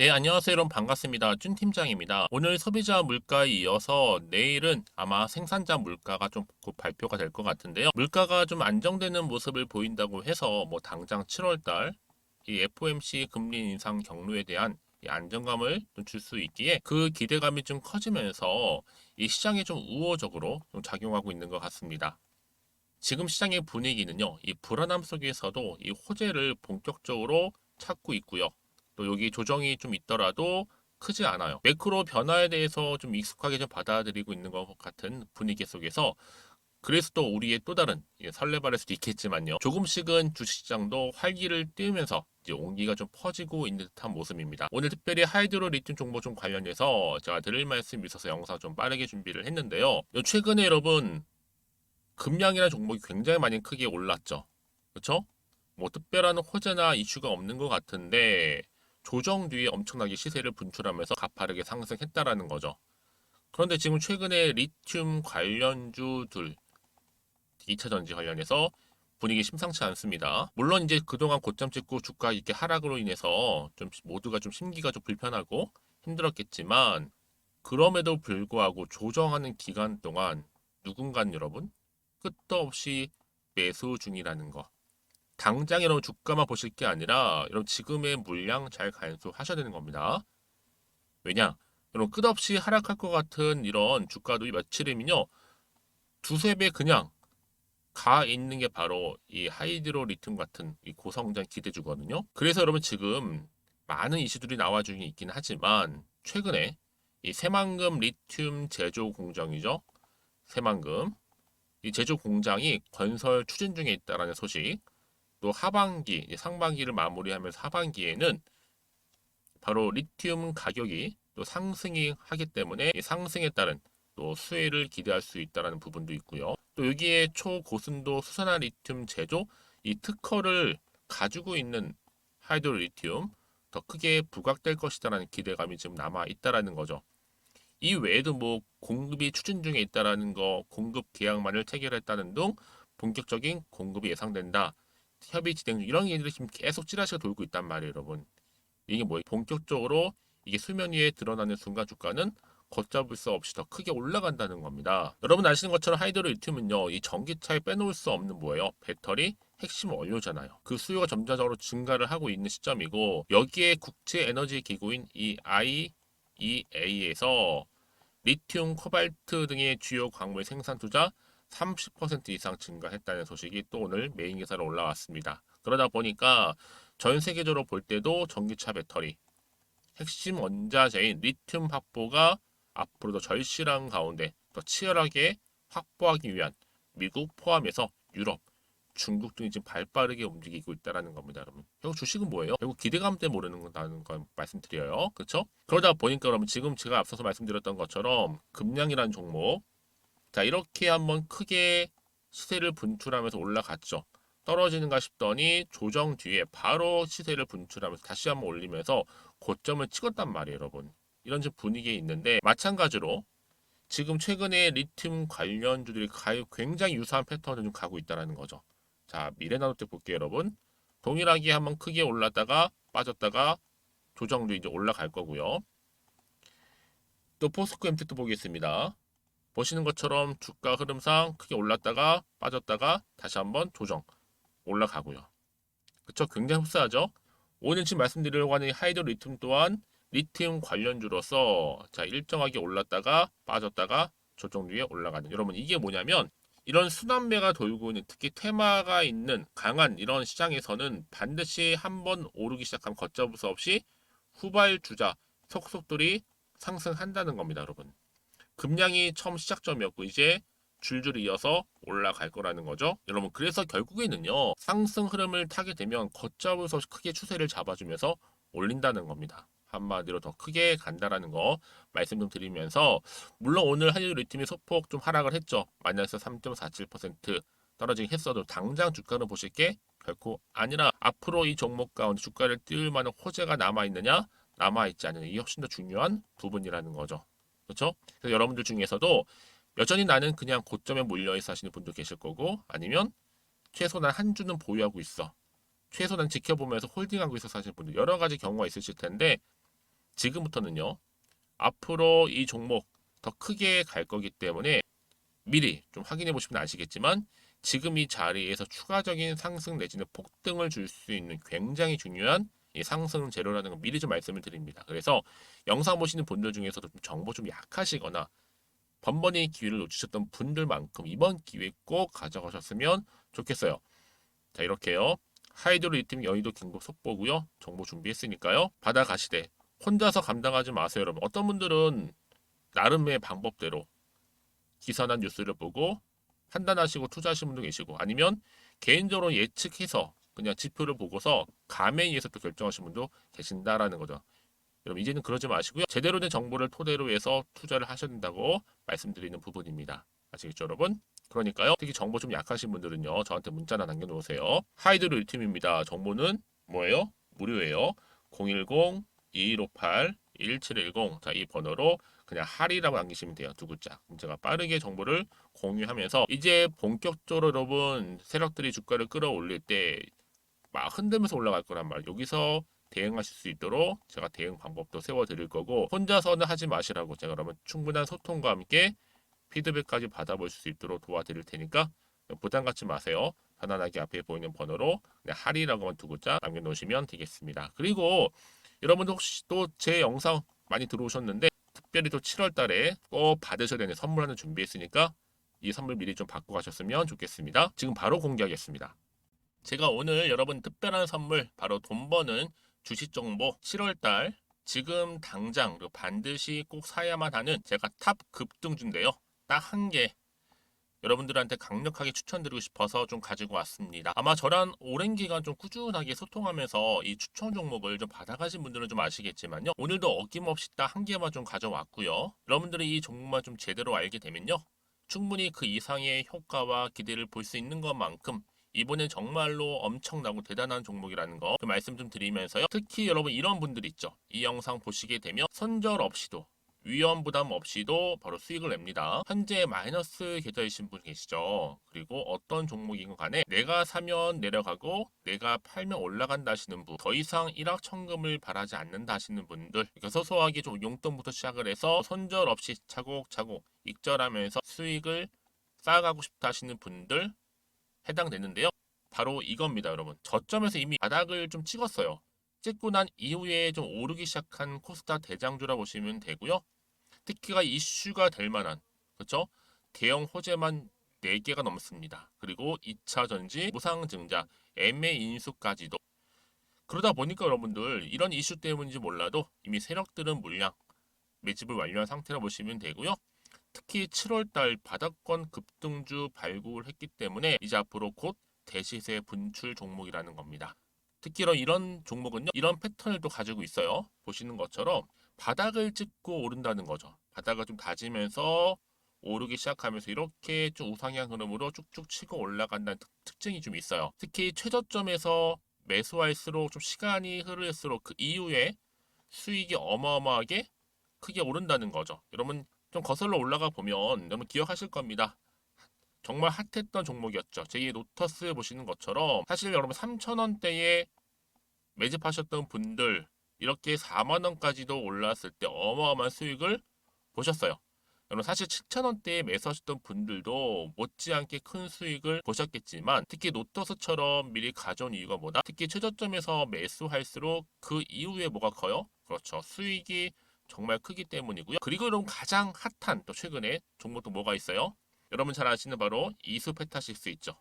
네, 안녕하세요. 여러분 반갑습니다. 준 팀장입니다. 오늘 소비자 물가에 이어서 내일은 아마 생산자 물가가 좀 곧 발표가 될 것 같은데요. 물가가 좀 안정되는 모습을 보인다고 해서 뭐 당장 7월 달 이 FOMC 금리 인상 경로에 대한 이 안정감을 줄 수 있기에 그 기대감이 좀 커지면서 이 시장에 좀 우호적으로 좀 작용하고 있는 것 같습니다. 지금 시장의 분위기는요, 이 불안함 속에서도 이 호재를 본격적으로 찾고 있고요. 또 여기 조정이 좀 있더라도 크지 않아요. 매크로 변화에 대해서 좀 익숙하게 좀 받아들이고 있는 것 같은 분위기 속에서 그래서 또 우리의 또 다른 설레발일 수도 있겠지만요. 조금씩은 주식시장도 활기를 띠우면서 이제 온기가 좀 퍼지고 있는 듯한 모습입니다. 오늘 특별히 하이드로 리튬 종목 좀 관련해서 제가 드릴 말씀이 있어서 영상 좀 빠르게 준비를 했는데요. 최근에 여러분 금량이라는 종목이 굉장히 많이 크게 올랐죠. 그렇죠? 뭐 특별한 호재나 이슈가 없는 것 같은데 조정 뒤에 엄청나게 시세를 분출하면서 가파르게 상승했다라는 거죠. 그런데 지금 최근에 리튬 관련주들 2차 전지 관련해서 분위기 심상치 않습니다. 물론 이제 그동안 고점 찍고 주가 이렇게 하락으로 인해서 좀 모두가 좀 심기가 좀 불편하고 힘들었겠지만 그럼에도 불구하고 조정하는 기간 동안 누군가는 여러분 끝도 없이 매수 중이라는 거. 당장 여러분 주가만 보실 게 아니라 여러분 지금의 물량 잘 간수하셔야 되는 겁니다. 왜냐? 여러분 끝없이 하락할 것 같은 이런 주가도 이 며칠이면요. 두세 배 그냥 가 있는 게 바로 이 하이드로 리튬 같은 이 고성장 기대주거든요. 그래서 여러분 지금 많은 이슈들이 나와 주긴 있긴 하지만 최근에 이 새만금 리튬 제조 공장이죠. 새만금 이 제조 공장이 건설 추진 중에 있다라는 소식, 또 하반기, 상반기를 마무리하면서 하반기에는 바로 리튬 가격이 또 상승이 하기 때문에 이 상승에 따른 또 수혜를 기대할 수 있다라는 부분도 있고요. 또 여기에 초고순도 수산화 리튬 제조 이 특허를 가지고 있는 하이드로 리튬 더 크게 부각될 것이다라는 기대감이 지금 남아 있다라는 거죠. 이 외에도 뭐 공급이 추진 중에 있다라는 거, 공급 계약만을 체결했다는 등 본격적인 공급이 예상된다. 협의 진행 중 이런 얘기들이 지금 계속 찌라시가 돌고 있단 말이에요, 여러분. 이게 뭐 본격적으로 이게 수면 위에 드러나는 순간 주가는 걷잡을 수 없이 더 크게 올라간다는 겁니다. 여러분 아시는 것처럼 하이드로 리튬은요, 이 전기차에 빼놓을 수 없는 뭐예요? 배터리 핵심 원료잖아요. 그 수요가 점차적으로 증가를 하고 있는 시점이고 여기에 국제 에너지 기구인 이 IEA에서 리튬, 코발트 등의 주요 광물 생산 투자 30% 이상 증가했다는 소식이 또 오늘 메인 기사로 올라왔습니다. 그러다 보니까 전 세계적으로 볼 때도 전기차 배터리, 핵심 원자재인 리튬 확보가 앞으로도 절실한 가운데 더 치열하게 확보하기 위한 미국 포함해서 유럽, 중국 등이 지금 발빠르게 움직이고 있다는 겁니다, 여러분. 결국 주식은 뭐예요? 결국 기대감 때문에 오르는 거다는 걸 말씀드려요. 그렇죠? 그러다 보니까 여러분 지금 제가 앞서서 말씀드렸던 것처럼 금량이라는 종목 자 이렇게 한번 크게 시세를 분출하면서 올라갔죠. 떨어지는가 싶더니 조정 뒤에 바로 시세를 분출하면서 다시 한번 올리면서 고점을 찍었단 말이에요, 여러분. 이런 좀 분위기에 있는데 마찬가지로 지금 최근에 리튬 관련주들이 굉장히 유사한 패턴을 좀 가고 있다는 거죠. 자, 미래나노텍 볼게요, 여러분. 동일하게 한번 크게 올랐다가 빠졌다가 조정도 이제 올라갈 거고요. 또 포스코 MT도 보겠습니다. 보시는 것처럼 주가 흐름상 크게 올랐다가 빠졌다가 다시 한번 조정 올라가고요. 그쵸? 굉장히 흡사하죠? 오늘 지금 말씀드리려고 하는 하이드로 리튬 또한 리튬 관련주로서 자 일정하게 올랐다가 빠졌다가 조정 뒤에 올라가는 여러분 이게 뭐냐면 이런 순환매가 돌고 있는 특히 테마가 있는 강한 이런 시장에서는 반드시 한번 오르기 시작하면 걷잡을 수 없이 후발주자 속속들이 상승한다는 겁니다, 여러분. 금량이 처음 시작점이었고 이제 줄줄이 이어서 올라갈 거라는 거죠. 여러분 그래서 결국에는요. 상승 흐름을 타게 되면 걷잡을 수 없이 크게 추세를 잡아주면서 올린다는 겁니다. 한마디로 더 크게 간다라는 거 말씀 좀 드리면서 물론 오늘 한일 리튬이 소폭 좀 하락을 했죠. 마이너스 3.47% 떨어지긴 했어도 당장 주가는 보실 게 결코 아니라 앞으로 이 종목 가운데 주가를 띄울 만한 호재가 남아있느냐 남아있지 않느냐 이 훨씬 더 중요한 부분이라는 거죠. 그렇죠? 그래서 여러분들 중에서도 여전히 나는 그냥 고점에 몰려있어 하시는 분도 계실 거고 아니면 최소 난 한 주는 보유하고 있어. 최소 난 지켜보면서 홀딩하고 있어 하시는 분들 여러 가지 경우가 있으실 텐데 지금부터는요. 앞으로 이 종목 더 크게 갈 거기 때문에 미리 좀 확인해 보시면 아시겠지만 지금 이 자리에서 추가적인 상승 내지는 폭등을 줄 수 있는 굉장히 중요한 이 상승 재료라는 걸 미리 좀 말씀을 드립니다. 그래서 영상 보시는 분들 중에서도 좀 정보 좀 약하시거나 번번이 기회를 놓치셨던 분들만큼 이번 기회 꼭 가져가셨으면 좋겠어요. 자, 이렇게요. 하이드로 리튬 여의도 긴급 속보고요. 정보 준비했으니까요. 받아가시되 혼자서 감당하지 마세요, 여러분. 어떤 분들은 나름의 방법대로 기사나 뉴스를 보고 판단하시고 투자하시는 분도 계시고 아니면 개인적으로 예측해서 그냥 지표를 보고서 감에 의해서 또 결정하시는 분도 계신다라는 거죠. 여러분 이제는 그러지 마시고요. 제대로 된 정보를 토대로 해서 투자를 하셔야 된다고 말씀드리는 부분입니다. 아시겠죠, 여러분? 그러니까요. 특히 정보 좀 약하신 분들은요. 저한테 문자나 남겨놓으세요. 하이드로 1팀입니다. 정보는 뭐예요? 무료예요. 010-2158-1710 자, 이 번호로 그냥 할이라고 남기시면 돼요. 두 글자. 그럼 제가 빠르게 정보를 공유하면서 이제 본격적으로 여러분 세력들이 주가를 끌어올릴 때 막 흔들면서 올라갈 거란 말. 여기서 대응하실 수 있도록 제가 대응 방법도 세워드릴 거고 혼자서는 하지 마시라고 제가 그러면 충분한 소통과 함께 피드백까지 받아볼 수 있도록 도와드릴 테니까 부담 갖지 마세요. 편안하게 앞에 보이는 번호로 할이라고만 두 글자 남겨놓으시면 되겠습니다. 그리고 여러분들 혹시 또 제 영상 많이 들어오셨는데 특별히 또 7월 달에 꼭 받으셔야 되는 선물 하나 준비했으니까 이 선물 미리 좀 받고 가셨으면 좋겠습니다. 지금 바로 공개하겠습니다. 제가 오늘 여러분 특별한 선물 바로 돈 버는 주식 정보 7월달 지금 당장 그리고 반드시 꼭 사야만 하는 제가 탑 급등주인데요. 딱 한 개 여러분들한테 강력하게 추천드리고 싶어서 좀 가지고 왔습니다. 아마 저랑 오랜 기간 좀 꾸준하게 소통하면서 이 추천 종목을 좀 받아가신 분들은 좀 아시겠지만요. 오늘도 어김없이 딱 한 개만 좀 가져왔고요. 여러분들이 이 종목만 좀 제대로 알게 되면요. 충분히 그 이상의 효과와 기대를 볼 수 있는 것만큼 이번엔 정말로 엄청나고 대단한 종목이라는 거 말씀 좀 드리면서요. 특히 여러분 이런 분들 있죠. 이 영상 보시게 되면 손절 없이도 위험 부담 없이도 바로 수익을 냅니다. 현재 마이너스 계좌이신 분 계시죠? 그리고 어떤 종목이건 간에 내가 사면 내려가고 내가 팔면 올라간다 하시는 분, 더 이상 일확천금을 바라지 않는다 하시는 분들, 그러니까 소소하게 좀 용돈부터 시작을 해서 손절 없이 차곡차곡 익절하면서 수익을 쌓아가고 싶다 하시는 분들 해당되는데요. 바로 이겁니다, 여러분. 저점에서 이미 바닥을 좀 찍었어요. 찍고 난 이후에 좀 오르기 시작한 코스닥 대장주라 보시면 되고요. 특히가 이슈가 될 만한 그렇죠? 대형 호재만 4개가 넘습니다. 그리고 2차 전지, 무상증자, MA 인수까지도 그러다 보니까 여러분들 이런 이슈 때문인지 몰라도 이미 세력들은 물량 매집을 완료한 상태라 보시면 되고요. 특히 7월달 바닥권 급등주 발굴했기 때문에 이제 앞으로 곧 대시세 분출 종목이라는 겁니다. 특히 이런 종목은요. 이런 패턴을 또 가지고 있어요. 보시는 것처럼 바닥을 찍고 오른다는 거죠. 바닥을 좀 다지면서 오르기 시작하면서 이렇게 좀 우상향 흐름으로 쭉쭉 치고 올라간다는 특징이 좀 있어요. 특히 최저점에서 매수할수록 좀 시간이 흐를수록 그 이후에 수익이 어마어마하게 크게 오른다는 거죠. 여러분 좀 거슬러 올라가 보면 여러분 기억하실 겁니다. 정말 핫했던 종목이었죠. 제2의 노터스 보시는 것처럼 사실 여러분 3,000원대에 매집하셨던 분들 이렇게 4만 원까지도 올랐을 때 어마어마한 수익을 보셨어요. 여러분 사실 7,000원대에 매수하셨던 분들도 못지않게 큰 수익을 보셨겠지만 특히 노터스처럼 미리 가져온 이유가 뭐다? 특히 최저점에서 매수할수록 그 이후에 뭐가 커요? 그렇죠. 수익이 정말 크기 때문이고요. 그리고 여러분 가장 핫한 또 최근에 종목도 뭐가 있어요? 여러분 잘 아시는 바로 이수페타식스 있죠.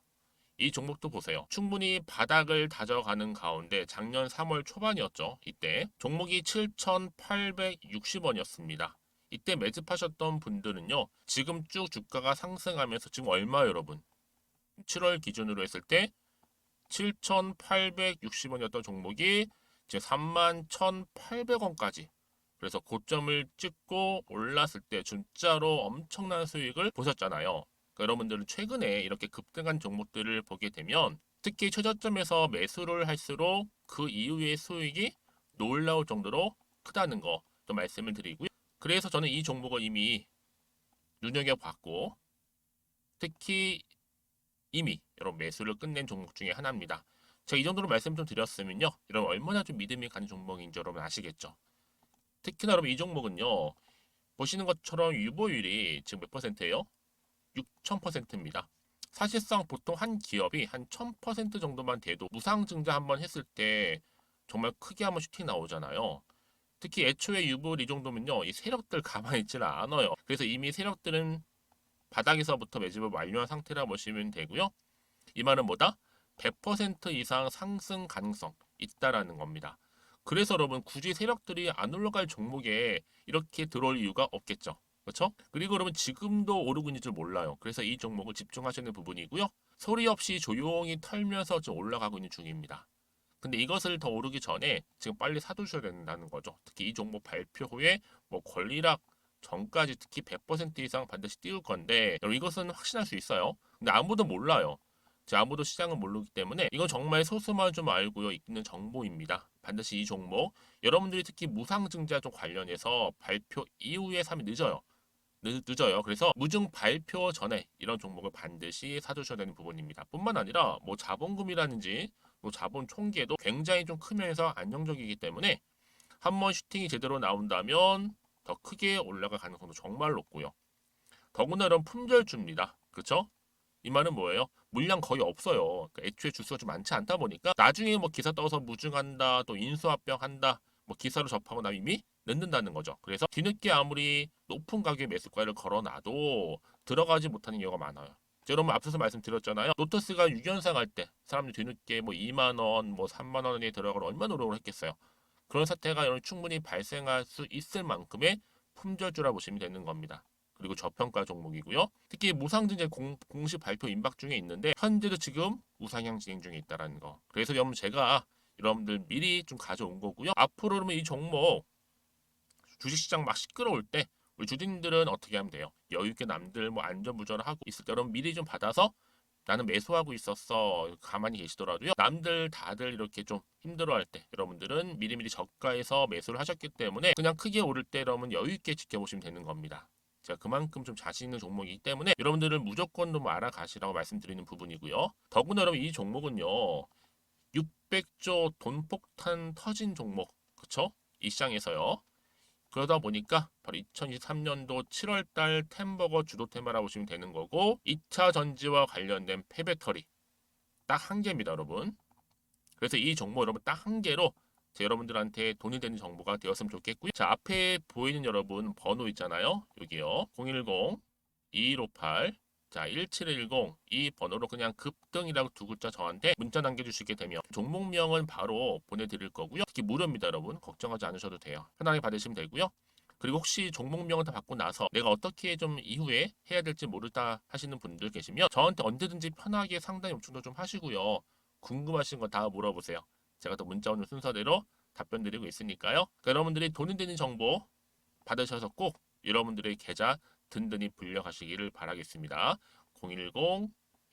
이 종목도 보세요. 충분히 바닥을 다져가는 가운데 작년 3월 초반이었죠. 이때 종목이 7,860원이었습니다. 이때 매집하셨던 분들은요. 지금 쭉 주가가 상승하면서 지금 얼마 여러분? 7월 기준으로 했을 때 7,860원이었던 종목이 이제 31,800원까지 그래서 고점을 찍고 올랐을 때 진짜로 엄청난 수익을 보셨잖아요. 그러니까 여러분들은 최근에 이렇게 급등한 종목들을 보게 되면 특히 최저점에서 매수를 할수록 그 이후의 수익이 놀라울 정도로 크다는 거 또 말씀을 드리고요. 그래서 저는 이 종목을 이미 눈여겨봤고 특히 이미 여러분 매수를 끝낸 종목 중에 하나입니다. 제가 이 정도로 말씀 좀 드렸으면요. 여러분 얼마나 좀 믿음이 가는 종목인지 여러분 아시겠죠? 특히나 여러분 이 종목은요. 보시는 것처럼 유보율이 지금 몇 퍼센트예요? 6,000%입니다. 사실상 보통 한 기업이 한 1,000% 정도만 돼도 무상증자 한번 했을 때 정말 크게 한번 슈팅 나오잖아요. 특히 애초에 유불 이 정도면요. 이 세력들 가만히 있지는 않아요. 그래서 이미 세력들은 바닥에서부터 매집을 완료한 상태라 보시면 되고요. 이 말은 뭐다? 100% 이상 상승 가능성 있다라는 겁니다. 그래서 여러분 굳이 세력들이 안 올라갈 종목에 이렇게 들어올 이유가 없겠죠. 그렇죠? 그리고 여러분 지금도 오르고 있는 줄 몰라요. 그래서 이 종목을 집중하셔야 하는 부분이고요. 소리 없이 조용히 털면서 지금 올라가고 있는 중입니다. 근데 이것을 더 오르기 전에 지금 빨리 사두셔야 된다는 거죠. 특히 이 종목 발표 후에 뭐 권리락 전까지 특히 100% 이상 반드시 띄울 건데 여러분 이것은 확신할 수 있어요. 근데 아무도 몰라요. 아무도 시장은 모르기 때문에 이건 정말 소수만 좀 알고요 있는 정보입니다. 반드시 이 종목 여러분들이 특히 무상증자 좀 관련해서 발표 이후에 사면 늦어요. 늦어요. 그래서 무증 발표 전에 이런 종목을 반드시 사두셔야 되는 부분입니다. 뿐만 아니라 뭐 자본금이라든지 뭐 자본 총계도 굉장히 좀 크면서 안정적이기 때문에 한번 슈팅이 제대로 나온다면 더 크게 올라갈 가능성도 정말 높고요. 더구나 이런 품절주입니다. 그렇죠? 이 말은 뭐예요? 물량 거의 없어요. 그러니까 애초에 주수가 좀 많지 않다 보니까 나중에 뭐 기사 떠서 무증한다, 또 인수합병 한다, 뭐 기사로 접하고 나면 이미 늦는다는 거죠. 그래서 뒤늦게 아무리 높은 가격의 매수가를 걸어놔도 들어가지 못하는 경우가 많아요. 여러분 앞서서 말씀드렸잖아요. 로터스가 6연상 할 때 사람들이 뒤늦게 뭐 2만 원, 뭐 3만 원에 들어가러 얼마나 노력을 했겠어요. 그런 사태가 충분히 발생할 수 있을 만큼의 품절주라 보시면 되는 겁니다. 그리고 저평가 종목이고요. 특히 무상증자 공식 발표 임박 중에 있는데 현재도 지금 우상향 진행 중에 있다는 거. 그래서 여러분 제가 여러분들 미리 좀 가져온 거고요. 앞으로 그러면 이 종목 주식시장 막 시끄러울 때 우리 주주님들은 어떻게 하면 돼요? 여유 있게 남들 뭐 안전부전을 하고 있을 때 여러분 미리 좀 받아서 나는 매수하고 있었어. 가만히 계시더라도요. 남들 다들 이렇게 좀 힘들어할 때 여러분들은 미리미리 저가에서 매수를 하셨기 때문에 그냥 크게 오를 때 여러분 여유 있게 지켜보시면 되는 겁니다. 제가 그만큼 좀 자신 있는 종목이기 때문에 여러분들은 무조건 좀 알아가시라고 말씀드리는 부분이고요. 더구나 여러분 이 종목은요. 600조 돈폭탄 터진 종목. 그쵸? 이 시장에서요. 그러다 보니까 바로 2023년도 7월달 템버거 주도 테마라 보시면 되는 거고 2차 전지와 관련된 폐배터리 딱 한 개입니다, 여러분. 그래서 이 정보 여러분 딱 한 개로 여러분들한테 돈이 되는 정보가 되었으면 좋겠고요. 자, 앞에 보이는 여러분 번호 있잖아요. 여기요. 010-2158 자, 1710 이 번호로 그냥 급등이라고 두 글자 저한테 문자 남겨주시게 되면 종목명은 바로 보내드릴 거고요. 특히 무료입니다, 여러분. 걱정하지 않으셔도 돼요. 편하게 받으시면 되고요. 그리고 혹시 종목명을 다 받고 나서 내가 어떻게 좀 이후에 해야 될지 모르다 하시는 분들 계시면 저한테 언제든지 편하게 상담 요청도 좀 하시고요. 궁금하신 거 다 물어보세요. 제가 또 문자 오는 순서대로 답변 드리고 있으니까요. 그러니까 여러분들이 돈이 되는 정보 받으셔서 꼭 여러분들의 계좌 든든히 불려가시기를 바라겠습니다.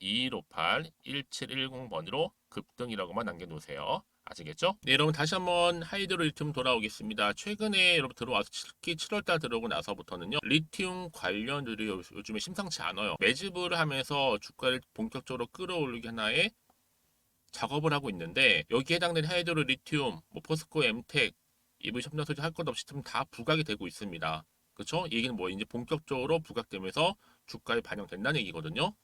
010-2158-1710번으로 급등이라고만 남겨놓으세요. 아시겠죠? 네, 여러분 다시 한번 하이드로 리튬 돌아오겠습니다. 최근에 여러분 들어와서 특히 7월달 들어오고 나서부터는요. 리튬 관련들이 요즘에 심상치 않아요. 매집을 하면서 주가를 본격적으로 끌어올리기 하나의 작업을 하고 있는데 여기에 해당되는 하이드로 리튬, 뭐 포스코, 엠텍, EV 첨단 소재 할 것 없이 좀 다 부각이 되고 있습니다. 그렇죠? 이 얘기는 뭐 이제 본격적으로 부각되면서 주가에 반영된다는 얘기거든요.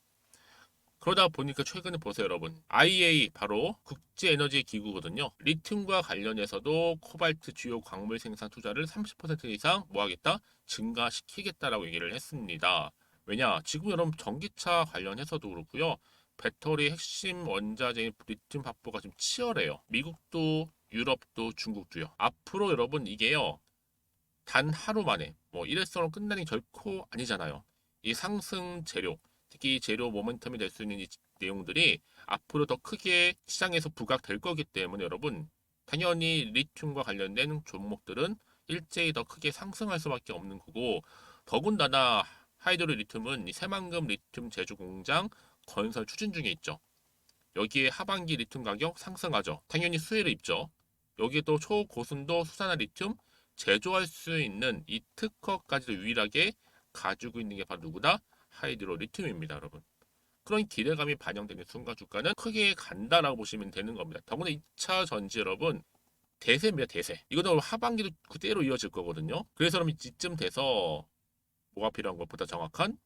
그러다 보니까 최근에 보세요, 여러분. IEA 바로 국제에너지 기구거든요. 리튬과 관련해서도 코발트 주요 광물 생산 투자를 30% 이상 뭐 하겠다? 증가시키겠다라고 얘기를 했습니다. 왜냐? 지금 여러분 전기차 관련해서도 그렇고요. 배터리 핵심 원자재인 리튬 확보가 좀 치열해요. 미국도 유럽도 중국도요. 앞으로 여러분 이게요. 단 하루 만에 뭐 일회성으로 끝나는 게 결코 아니잖아요. 이 상승 재료, 특히 재료 모멘텀이 될 수 있는 이 내용들이 앞으로 더 크게 시장에서 부각될 거기 때문에 여러분 당연히 리튬과 관련된 종목들은 일제히 더 크게 상승할 수밖에 없는 거고 더군다나 하이드로 리튬은 이 새만금 리튬 제조 공장 건설 추진 중에 있죠. 여기에 하반기 리튬 가격 상승하죠. 당연히 수혜를 입죠. 여기에 또 초고순도 수산화 리튬 제조할 수 있는 이 특허까지도 유일하게 가지고 있는 게 바로 누구다? 하이드로 리튬입니다, 여러분. 그런 기대감이 반영되는 순간 주가는 크게 간다라고 보시면 되는 겁니다. 더구나 2차 전지 여러분 대세입니다, 대세. 이거는 하반기도 그대로 이어질 거거든요. 그래서 그럼 이쯤 돼서 뭐가 필요한 것보다 정확한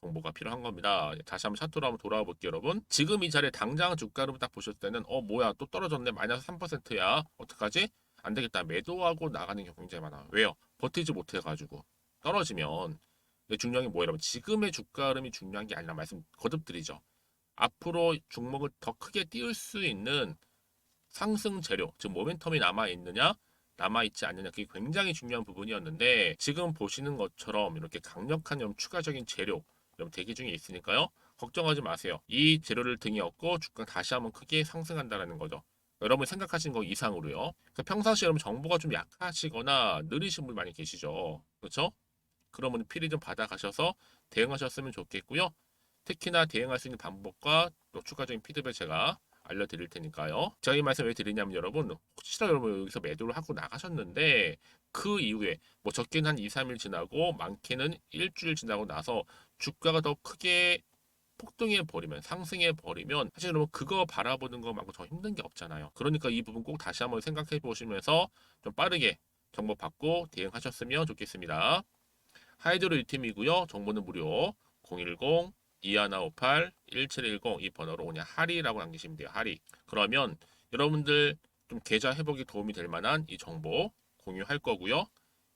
정보가 필요한 겁니다. 다시 한번 차트로 한번 돌아와 볼게요, 여러분. 지금 이 자리에 당장 주가를 딱 보셨을 때는 뭐야 또 떨어졌네 마이너스 3%야 어떡하지? 안 되겠다 매도하고 나가는 경우 굉장히 많아요. 왜요? 버티지 못해가지고 떨어지면. 근데 중요한 게 뭐예요, 여러분? 지금의 주가 흐름이 중요한 게 아니라 말씀 거듭드리죠. 앞으로 종목을 더 크게 띄울 수 있는 상승 재료, 즉 모멘텀이 남아 있느냐, 남아 있지 않느냐, 그게 굉장히 중요한 부분이었는데 지금 보시는 것처럼 이렇게 강력한 추가적인 재료 대기 중에 있으니까요. 걱정하지 마세요. 이 재료를 등에 업고 주가 다시 한번 크게 상승한다는 거죠. 여러분 생각하신 거 이상으로요. 그래서 평상시에 여러분 정보가 좀 약하시거나 느리신 분 많이 계시죠. 그렇죠? 그러면 필히 좀 받아가셔서 대응하셨으면 좋겠고요. 특히나 대응할 수 있는 방법과 또 추가적인 피드백 제가 알려드릴 테니까요. 제가 이 말씀 왜 드리냐면 여러분 혹시나 여러분 여기서 매도를 하고 나가셨는데 그 이후에 뭐 적게는 한 2, 3일 지나고 많게는 일주일 지나고 나서 주가가 더 크게 폭등해 버리면 상승해 버리면 사실 여러분 그거 바라보는 것만큼 더 힘든 게 없잖아요. 그러니까 이 부분 꼭 다시 한번 생각해 보시면서 좀 빠르게 정보 받고 대응하셨으면 좋겠습니다. 하이드로 유팀이고요. 정보는 무료. 010-2158-1710 이 번호로 그냥 하리라고 남기시면 돼요. 하리. 그러면 여러분들 좀 계좌 회복에 도움이 될 만한 이 정보 공유할 거고요.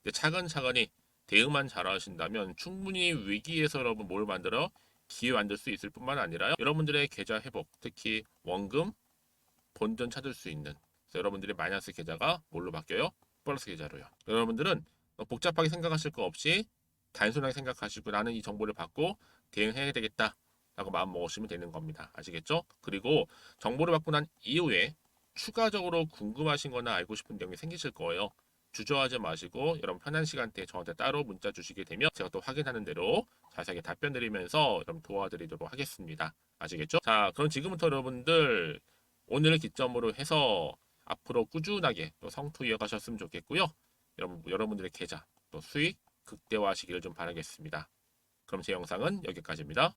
이제 차근차근히 대응만 잘하신다면 충분히 위기에서 여러분 뭘 만들어 기회 만들 수 있을 뿐만 아니라 여러분들의 계좌 회복, 특히 원금, 본전 찾을 수 있는 여러분들의 마이너스 계좌가 뭘로 바뀌어요? 플러스 계좌로요. 여러분들은 복잡하게 생각하실 거 없이 단순하게 생각하시고 나는 이 정보를 받고 대응해야 되겠다 라고 마음 먹으시면 되는 겁니다. 아시겠죠? 그리고 정보를 받고 난 이후에 추가적으로 궁금하신 거나 알고 싶은 내용이 생기실 거예요. 주저하지 마시고 여러분 편한 시간대에 저한테 따로 문자 주시게 되면 제가 또 확인하는 대로 자세하게 답변 드리면서 여러분 도와드리도록 하겠습니다. 아시겠죠? 자, 그럼 지금부터 여러분들 오늘을 기점으로 해서 앞으로 꾸준하게 또 성투 이어가셨으면 좋겠고요. 여러분들의 계좌 또 수익 극대화하시기를 좀 바라겠습니다. 그럼 제 영상은 여기까지입니다.